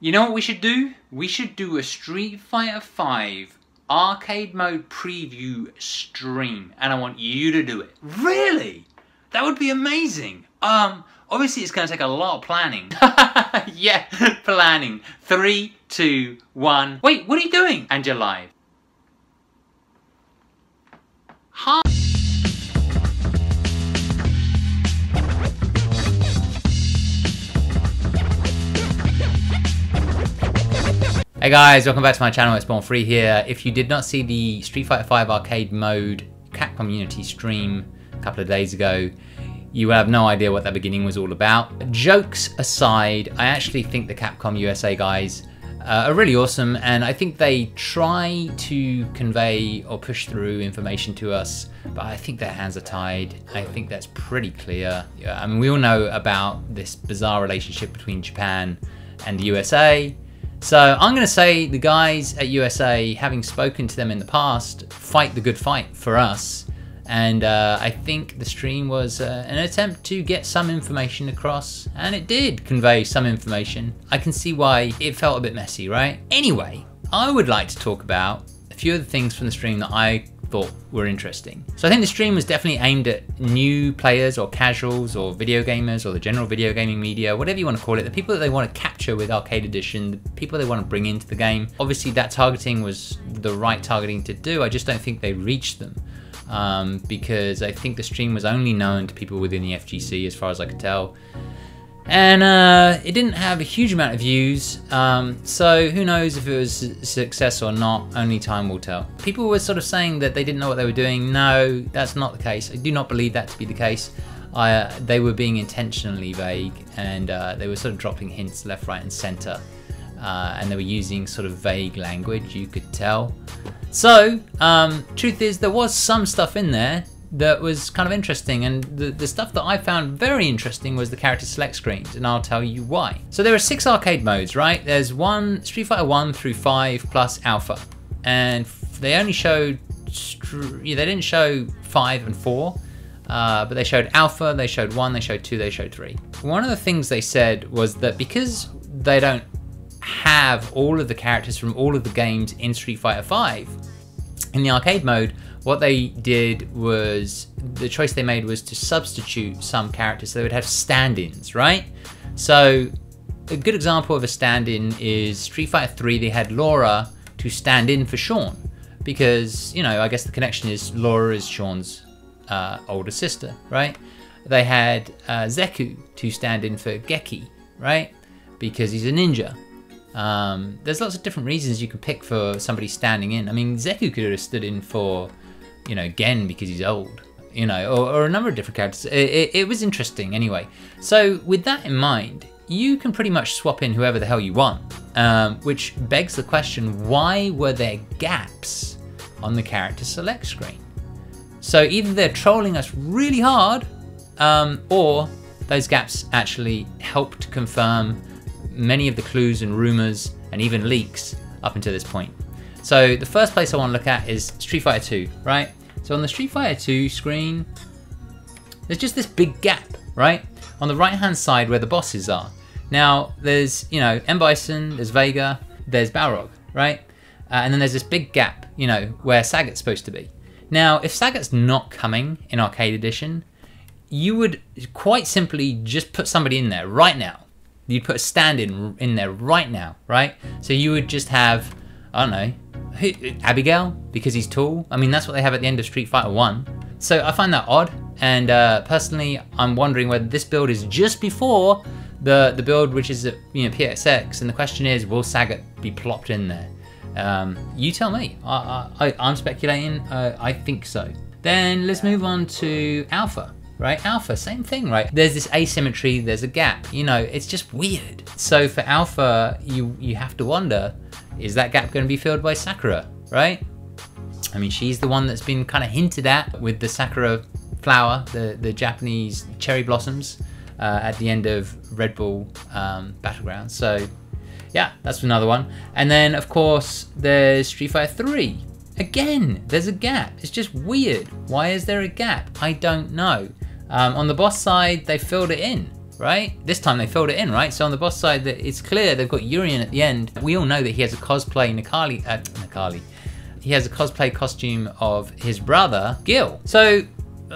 You know what we should do? We should do a Street Fighter V arcade mode preview stream, and I want you to do it. Really? That would be amazing. Obviously it's going to take a lot of planning. Yeah, planning. 3, 2, 1. Wait, what are you doing? And you're live. Hi. Hey guys, welcome back to my channel. It's Born3 here. If you did not see the Street Fighter V arcade mode Capcom Unity stream a couple of days ago, you will have no idea what that beginning was all about. Jokes aside, I actually think the Capcom USA guys are really awesome, and I think they try to convey or push through information to us, but I think their hands are tied. I think that's pretty clear. I mean, we all know about this bizarre relationship between Japan and the USA. So I'm going to say the guys at USA, having spoken to them in the past, fight the good fight for us. And I think the stream was an attempt to get some information across, and it did convey some information. I can see why it felt a bit messy, right? Anyway, I would like to talk about a few of the things from the stream that I thought were interesting. So I think the stream was definitely aimed at new players or casuals or video gamers or the general video gaming media, whatever you want to call it, the people that they want to capture with Arcade Edition, the people they want to bring into the game. Obviously that targeting was the right targeting to do. I just don't think they reached them because I think the stream was only known to people within the FGC as far as I could tell. And it didn't have a huge amount of views, so who knows if it was a success or not, only time will tell. People were sort of saying that they didn't know what they were doing. No, that's not the case. I do not believe that to be the case. They were being intentionally vague, and they were sort of dropping hints left, right and center, and they were using sort of vague language, you could tell. So, truth is, there was some stuff in there that was kind of interesting, and the stuff that I found very interesting was the character select screens, and I'll tell you why. So there are 6 arcade modes, right? There's Street Fighter 1 through 5 plus Alpha, and they only showed, they didn't show 5 and 4, but they showed Alpha, they showed 1, they showed 2, they showed 3. One of the things they said was that because they don't have all of the characters from all of the games in Street Fighter 5, in the arcade mode, what they did was, the choice they made was to substitute some characters so they would have stand-ins, right? So a good example of a stand-in is Street Fighter 3, they had Laura to stand in for Sean because, you know, I guess the connection is Laura is Sean's older sister, right? They had Zeku to stand in for Geki, right? Because he's a ninja. There's lots of different reasons you can pick for somebody standing in. I mean, Zeku could have stood in for, you know, Gen because he's old, you know, or a number of different characters. It was interesting anyway. So with that in mind, you can pretty much swap in whoever the hell you want, which begs the question, why were there gaps on the character select screen? So either they're trolling us really hard, or those gaps actually help to confirm many of the clues and rumors and even leaks up until this point. So the first place I want to look at is Street Fighter 2, right? So on the Street Fighter 2 screen, there's just this big gap, right? On the right hand side where the bosses are. Now there's, you know, M. Bison, there's Vega, there's Balrog, right? And then there's this big gap, you know, where Sagat's supposed to be. Now if Sagat's not coming in Arcade Edition, you would quite simply just put somebody in there right now. You'd put a stand-in in there right now, right? So you would just have, I don't know, Abigail, because he's tall. I mean, that's what they have at the end of Street Fighter 1. So I find that odd, and personally, I'm wondering whether this build is just before the build which is at, you know, PXX, and the question is, will Sagat be plopped in there? You tell me. I'm speculating. I think so. Then let's move on to Alpha. Right, Alpha, same thing, right? There's this asymmetry, there's a gap, you know, it's just weird. So for Alpha, you have to wonder, is that gap going to be filled by Sakura, right? I mean, she's the one that's been kind of hinted at with the Sakura flower, the Japanese cherry blossoms at the end of Red Bull Battlegrounds. So yeah, that's another one. And then of course, there's Street Fighter 3. Again, there's a gap. It's just weird. Why is there a gap? I don't know. On the boss side, they filled it in. right? This time they filled it in, right? So on the boss side, it's clear they've got Urian at the end. We all know that he has a cosplay Nikali. He has a cosplay costume of his brother, Gil. So,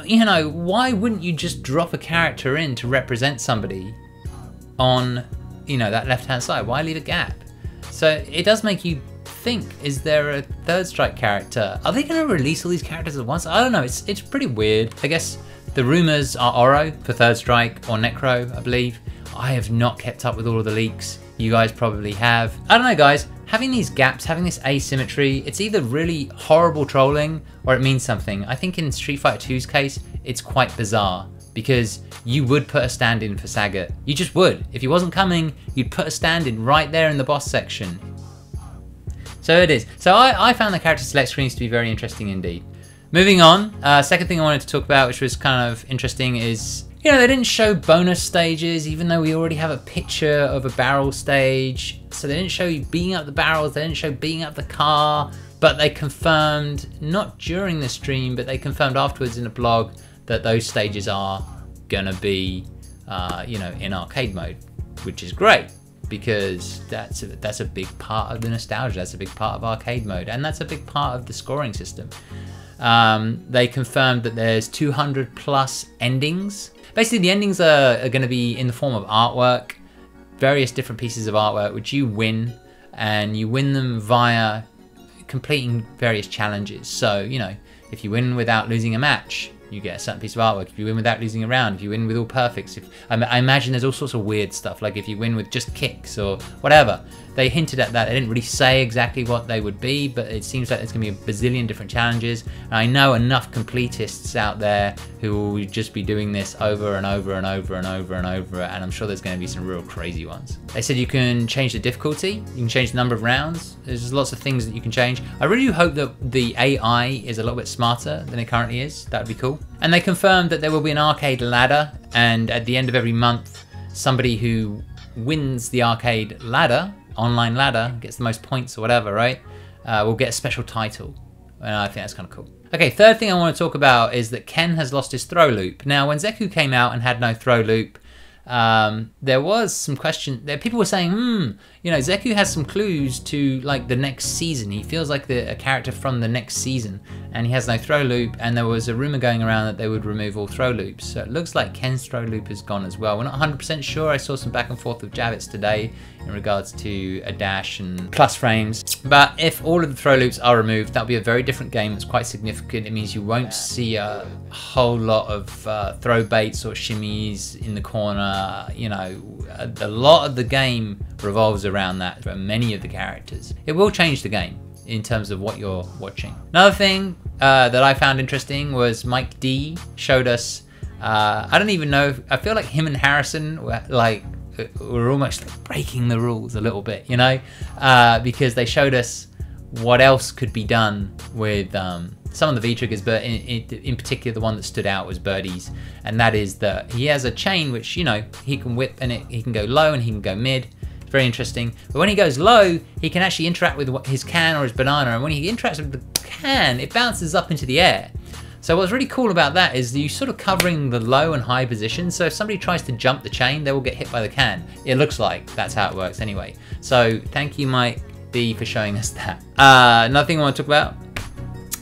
you know, why wouldn't you just drop a character in to represent somebody on, you know, that left-hand side? Why leave a gap? So it does make you think, is there a Third Strike character? Are they gonna release all these characters at once? I don't know, it's pretty weird. I guess the rumors are Oro for Third Strike or Necro, I believe. I have not kept up with all of the leaks. You guys probably have. I don't know, guys. Having these gaps, having this asymmetry, it's either really horrible trolling or it means something. I think in Street Fighter 2's case, it's quite bizarre because you would put a stand-in for Sagat. You just would. If he wasn't coming, you'd put a stand-in right there in the boss section. So it is. So I found the character select screens to be very interesting indeed. Moving on, second thing I wanted to talk about, which was kind of interesting, is, you know, they didn't show bonus stages, even though we already have a picture of a barrel stage. So they didn't show you beating up the barrels, they didn't show beating up the car, but they confirmed, not during the stream, but they confirmed afterwards in a blog that those stages are gonna be, you know, in arcade mode, which is great because that's a big part of the nostalgia, that's a big part of arcade mode, and that's a big part of the scoring system. They confirmed that there's 200 plus endings. Basically, the endings are going to be in the form of artwork, various different pieces of artwork, which you win, and you win them via completing various challenges. So, you know, if you win without losing a match, you get a certain piece of artwork. If you win without losing a round, if you win with all perfects, I imagine there's all sorts of weird stuff, like if you win with just kicks or whatever. They hinted at that. They didn't really say exactly what they would be, but it seems like there's gonna be a bazillion different challenges. And I know enough completists out there who will just be doing this over and over and over and over and over, and I'm sure there's gonna be some real crazy ones. They said you can change the difficulty, you can change the number of rounds. There's lots of things that you can change. I really hope that the AI is a little bit smarter than it currently is. That'd be cool. And they confirmed that there will be an arcade ladder, and at the end of every month, somebody who wins the arcade ladder, online ladder, gets the most points or whatever, right? Will get a special title. And I think that's kind of cool. Okay, third thing I want to talk about is that Ken has lost his throw loop. Now, when Zeku came out and had no throw loop, there was some question. People were saying, you know, Zeku has some clues to like the next season. He feels like a character from the next season, and he has no throw loop. And there was a rumor going around that they would remove all throw loops. So it looks like Ken's throw loop is gone as well. We're not 100% sure. I saw some back and forth with Javits today in regards to a dash and plus frames. But if all of the throw loops are removed, that'll be a very different game. It's quite significant. It means you won't see a whole lot of throw baits or shimmies in the corner. You know, a lot of the game revolves around that for many of the characters. It will change the game in terms of what you're watching. Another thing that I found interesting was Mike D showed us, I don't even know, I feel like him and Harrison were like, we're almost like breaking the rules a little bit, you know, because they showed us what else could be done with some of the V-triggers, but in particular the one that stood out was Birdies, and that is that he has a chain which, you know, he can whip and he can go low and he can go mid. It's very interesting, but when he goes low, he can actually interact with his can or his banana, and when he interacts with the can, it bounces up into the air. So what's really cool about that is you sort of covering the low and high positions. So if somebody tries to jump the chain, they will get hit by the can. It looks like that's how it works anyway. So thank you, Mike D, for showing us that. Another thing I want to talk about,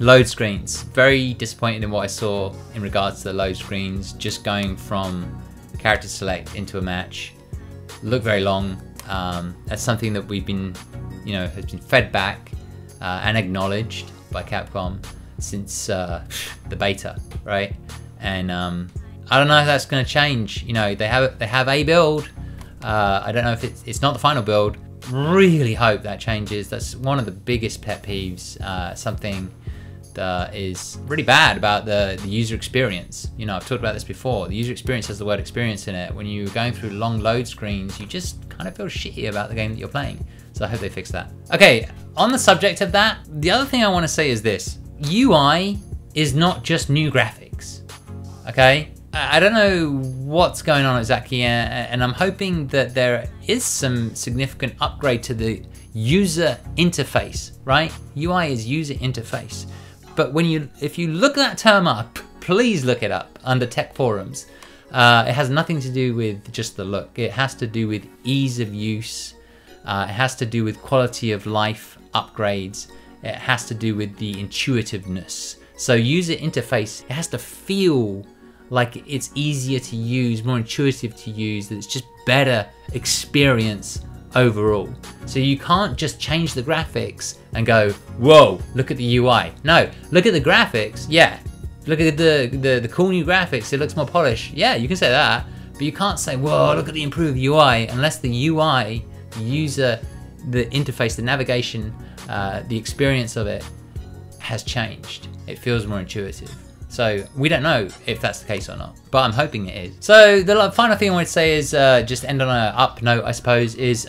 load screens. Very disappointed in what I saw in regards to the load screens, just going from character select into a match. Look very long. That's something that we've been, you know, has been fed back and acknowledged by Capcom since the beta, right? And I don't know if that's going to change. You know, they have a build. I don't know if it's not the final build. Really hope that changes. That's one of the biggest pet peeves. Something that is really bad about the user experience. You know, I've talked about this before. The user experience has the word experience in it. When you're going through long load screens, you just kind of feel shitty about the game that you're playing. So I hope they fix that. Okay, on the subject of that, the other thing I want to say is this. UI is not just new graphics, okay? I don't know what's going on exactly, and I'm hoping that there is some significant upgrade to the user interface, right? UI is user interface. But if you look that term up, please look it up under tech forums. It has nothing to do with just the look. It has to do with ease of use. It has to do with quality of life upgrades. It has to do with the intuitiveness. So user interface, it has to feel like it's easier to use, more intuitive to use, that it's just better experience overall. So you can't just change the graphics and go, whoa, look at the UI. No, look at the graphics, yeah. Look at the cool new graphics, it looks more polished. Yeah, you can say that, but you can't say, whoa, look at the improved UI, unless the UI, the user, the interface, the navigation, the experience of it has changed. It feels more intuitive. So we don't know if that's the case or not, but I'm hoping it is. So the final thing I want to say is, just end on an up note, I suppose, is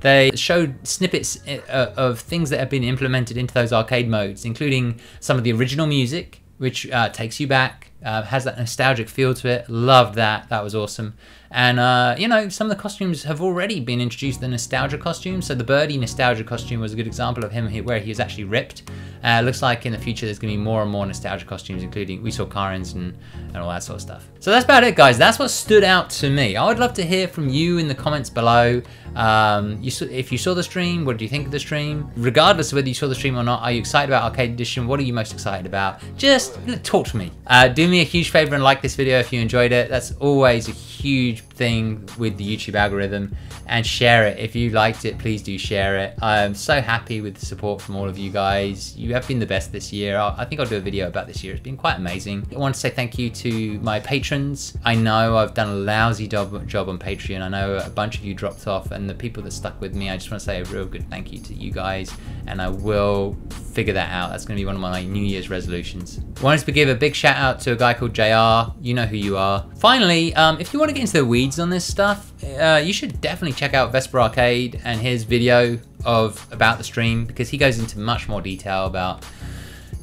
they showed snippets of things that have been implemented into those arcade modes, including some of the original music, which takes you back, has that nostalgic feel to it. Loved that, that was awesome. And you know, some of the costumes have already been introduced, the nostalgia costumes. So the Birdie nostalgia costume was a good example of him where he was actually ripped. Looks like in the future there's gonna be more and more nostalgia costumes, including, we saw Karin's and all that sort of stuff. So that's about it, guys. That's what stood out to me. I would love to hear from you in the comments below. If you saw the stream, what do you think of the stream? Regardless of whether you saw the stream or not, are you excited about Arcade Edition? What are you most excited about? Just talk to me. Do me a huge favor and like this video if you enjoyed it. That's always a huge thing with the YouTube algorithm. And share it. If you liked it, please do share it. I'm so happy with the support from all of you guys. You have been the best this year. I think I'll do a video about this year. It's been quite amazing. I want to say thank you to my patrons. I know I've done a lousy job on Patreon. I know a bunch of you dropped off, and the people that stuck with me, I just want to say a real good thank you to you guys, and I will figure that out. That's going to be one of my New Year's resolutions. I wanted to give a big shout out to a guy called JR. You know who you are. Finally, if you want to get into the weeds on this stuff, you should definitely check out Vesper Arcade and his video about the stream, because he goes into much more detail about,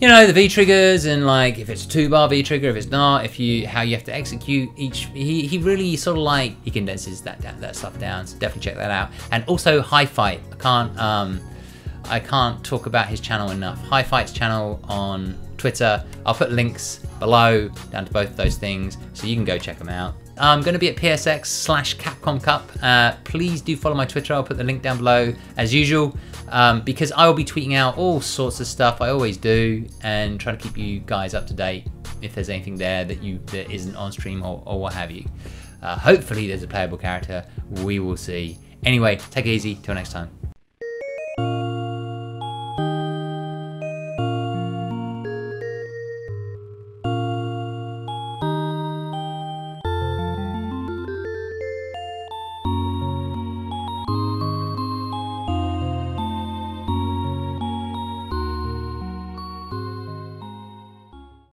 you know, the V triggers and like if it's a 2-bar V trigger, if it's not, how you have to execute each. He really sort of like, he condenses that stuff down. So definitely check that out. And also High Fight. I can't talk about his channel enough. High Fight's channel on Twitter. I'll put links below down to both of those things, so you can go check them out. I'm going to be at PSX/Capcom Cup. Please do follow my Twitter. I'll put the link down below as usual, because I will be tweeting out all sorts of stuff. I always do, and try to keep you guys up to date if there's anything there that isn't on stream or what have you. Hopefully there's a playable character. We will see. Anyway, take it easy. Till next time.